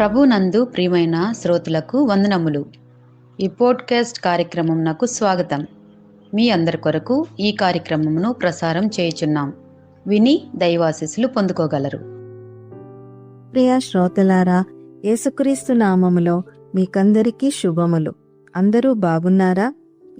ప్రభునందు ప్రియమైన శ్రోతలకు వందనములు. ఈ పోడ్కాస్ట్ కార్యక్రమం నాకు స్వాగతం. మీ అందరి కొరకు ఈ కార్యక్రమమును ప్రసారం చేయుచున్నాం. విని దైవాశీస్సులు పొందుకోగలరు. ప్రియ శ్రోతలారా, యేసుక్రీస్తు నామములో మీకందరికీ శుభములు. అందరూ బాగున్నారా?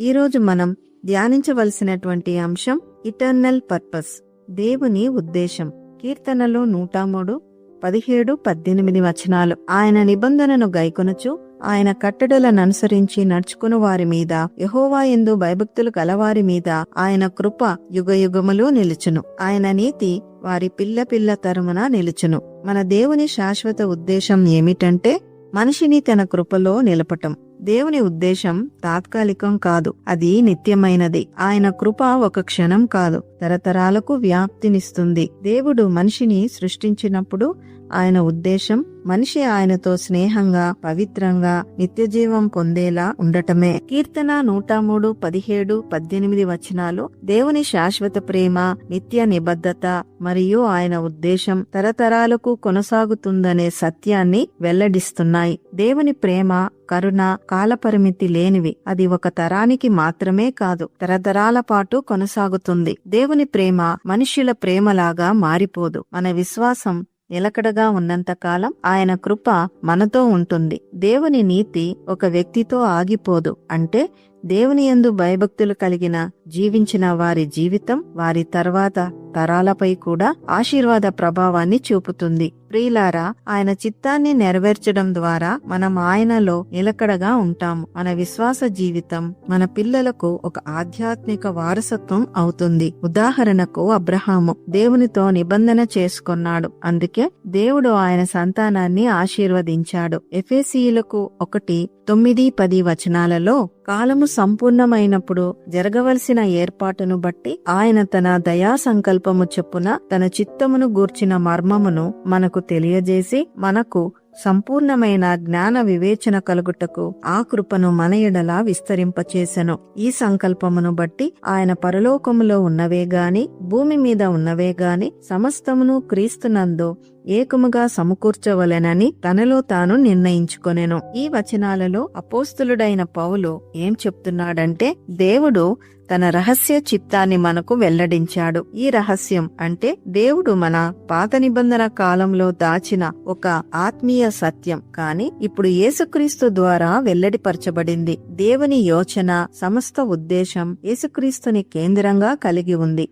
ఈరోజు మనం ధ్యానించవలసినటువంటి అంశం ఇటర్నల్ పర్పస్, దేవుని ఉద్దేశం. కీర్తనలు 103, 17, 18 వచనాలు. ఆయన నిబంధనను గైకొనుచు ఆయన కట్టడలను అనుసరించి నడుచుకుని వారి మీద, యెహోవా యందు భయభక్తులు గలవారి మీద ఆయన కృప యుగయుగములు నిలుచును. ఆయన నీతి వారి పిల్ల తరమున నిలుచును. మన దేవుని శాశ్వత ఉద్దేశం ఏమిటంటే మనిషిని తన కృపలో నిలపటం. దేవుని ఉద్దేశం తాత్కాలికం కాదు, అది నిత్యమైనది. ఆయన కృప ఒక క్షణం కాదు, తరతరాలకు వ్యాప్తినిస్తుంది. దేవుడు మనిషిని సృష్టించినప్పుడు ఆయన ఉద్దేశం మనిషి ఆయనతో స్నేహంగా, పవిత్రంగా, నిత్యజీవం పొందేలా ఉండటమే. కీర్తన 103, 17, 18 వచనాలు దేవుని శాశ్వత ప్రేమ, నిత్య నిబద్ధత మరియు ఆయన ఉద్దేశం తరతరాలకు కొనసాగుతుందనే సత్యాన్ని వెల్లడిస్తున్నాయి. దేవుని ప్రేమ, కరుణ కాలపరిమితి లేనివి. అది ఒక తరానికి మాత్రమే కాదు, తరతరాల పాటు కొనసాగుతుంది. దేవుని ప్రేమ మనుష్యుల ప్రేమలాగా మారిపోదు. మన విశ్వాసం నిలకడగా ఉన్నంతకాలం ఆయన కృప మనతో ఉంటుంది. దేవుని నీతి ఒక వ్యక్తితో ఆగిపోదు. అంటే దేవుని యందు భయభక్తులు కలిగిన జీవించిన వారి జీవితం వారి తర్వాత తరాలపై కూడా ఆశీర్వాద ప్రభావాన్ని చూపుతుంది. ప్రియులారా, ఆయన చిత్తాన్ని నెరవేర్చడం ద్వారా మనం ఆయనలో నిలకడగా ఉంటాము. మన విశ్వాస జీవితం మన పిల్లలకు ఒక ఆధ్యాత్మిక వారసత్వం అవుతుంది. ఉదాహరణకు అబ్రహాము దేవునితో నిబంధన చేసుకున్నాడు. అందుకే దేవుడు ఆయన సంతానాన్ని ఆశీర్వదించాడు. ఎఫెసీయులకు 1, 9, 10 వచనాలలో కాలము సంపూర్ణమైనప్పుడు జరగవలసిన ఏర్పాటును బట్టి ఆయన తన దయా సంకల్పము చొప్పున తన చిత్తమును గూర్చిన మర్మమును మనకు తెలియజేసి మనకు సంపూర్ణమైన జ్ఞాన వివేచన కలుగుటకు ఆ కృపను మన ఎడల విస్తరింపచేసెను. ఈ సంకల్పమును బట్టి ఆయన పరలోకములో ఉన్నవే గాని భూమి మీద ఉన్నవే గాని సమస్తమును క్రీస్తునందు ఏకముగా సమకూర్చవలెనని తనలో తాను నిర్ణయించుకొనెను. ఈ వచనాలలో అపోస్తులుడైన పౌలు ఏం చెప్తున్నాడంటే దేవుడు తన రహస్య చిత్తాన్ని మనకు వెల్లడించాడు. ఈ రహస్యం అంటే దేవుడు మన పాత నిబంధన కాలంలో దాచిన ఒక ఆత్మీయ సత్యం, కానీ ఇప్పుడు యేసుక్రీస్తు ద్వారా వెల్లడిపరచబడింది. దేవుని యోచన, సమస్త ఉద్దేశం యేసుక్రీస్తుని కేంద్రంగా కలిగి ఉంది.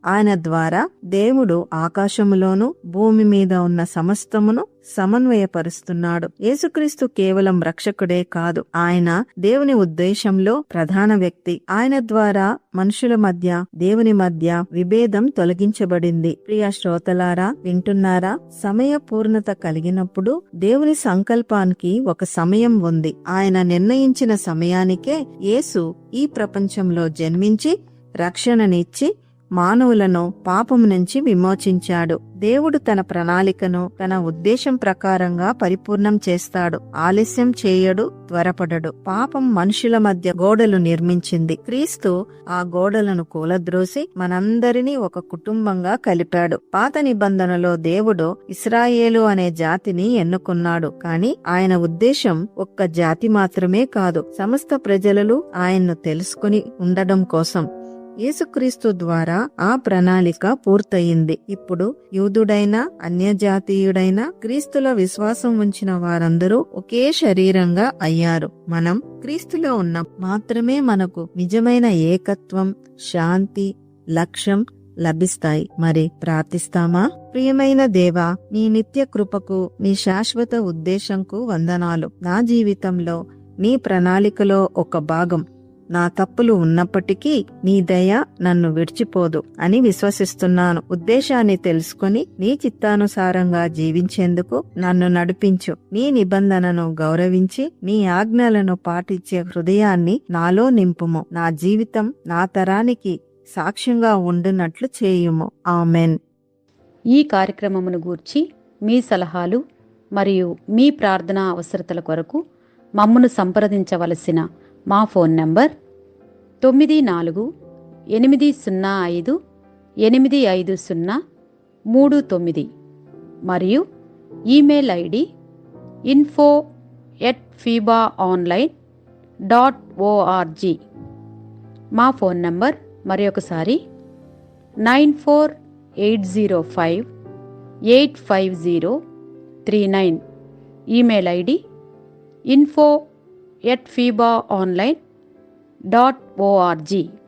ఆయన ద్వారా దేవుడు ఆకాశములోను భూమి మీద ఉన్న సమస్తమును సమన్వయపరుస్తున్నాడు. యేసుక్రీస్తు కేవలం రక్షకుడే కాదు, ఆయన దేవుని ఉద్దేశంలో ప్రధాన వ్యక్తి. ఆయన ద్వారా మనుషుల మధ్య, దేవుని మధ్య విభేదం తొలగించబడింది. ప్రియ శ్రోతలారా, వింటున్నారా? సమయ పూర్ణత కలిగినప్పుడు దేవుని సంకల్పానికి ఒక సమయం ఉంది. ఆయన నిర్ణయించిన సమయానికే యేసు ఈ ప్రపంచంలో జన్మించి రక్షణనిచ్చి మానవులను పాపము నుంచి విమోచించాడు. దేవుడు తన ప్రణాళికను తన ఉద్దేశం ప్రకారంగా పరిపూర్ణం చేస్తాడు. ఆలస్యం చేయడు, త్వరపడడు. పాపం మనుషుల మధ్య గోడలు నిర్మించింది. క్రీస్తు ఆ గోడలను కూలద్రోసి మనందరినీ ఒక కుటుంబంగా కలిపాడు. పాత నిబంధనలో దేవుడు ఇశ్రాయేలు అనే జాతిని ఎన్నుకున్నాడు. కానీ ఆయన ఉద్దేశం ఒక్క జాతి మాత్రమే కాదు, సమస్త ప్రజలు ఆయన్ను తెలుసుకుని ఉండడం కోసం. యేసుక్రీస్తు ద్వారా ఆ ప్రణాళిక పూర్తయింది. ఇప్పుడు యూదుడైనా అన్యజాతీయుడైనా క్రీస్తులో విశ్వాసం ఉంచిన వారందరూ ఒకే శరీరంగా అయ్యారు. మనం క్రీస్తులో ఉన్న మాత్రమే మనకు నిజమైన ఏకత్వం, శాంతి, లక్ష్యం లభిస్తాయి. మరి ప్రార్థిస్తామా? ప్రియమైన దేవా, నీ నిత్య కృపకు, నీ శాశ్వత ఉద్దేశంకు వందనాలు. నా జీవితంలో నీ ప్రణాళికలో ఒక భాగం నా తప్పులు ఉన్నప్పటికీ నీ దయ నన్ను విడిచిపోదు అని విశ్వసిస్తున్నాను. ఉద్దేశాన్ని తెలుసుకుని నీ చిత్తానుసారంగా జీవించేందుకు నన్ను నడిపించు. నీ నిబంధనను గౌరవించి నీ ఆజ్ఞలను పాటించే హృదయాన్ని నాలో నింపుము. నా జీవితం నా తరానికి సాక్ష్యంగా ఉండునట్లు చేయుము. ఆమెన్. ఈ కార్యక్రమమును గూర్చి మీ సలహాలు మరియు మీ ప్రార్థనా అవసరతల కొరకు మమ్మను సంప్రదించవలసిన మా ఫోన్ నంబర్ 94-805-85039 మరియు ఈమెయిల్ ఐడి info@fibaonline.org. మా ఫోన్ నంబర్ మరొకసారి 94-805-850-39. Email ID info@fibaonline.org.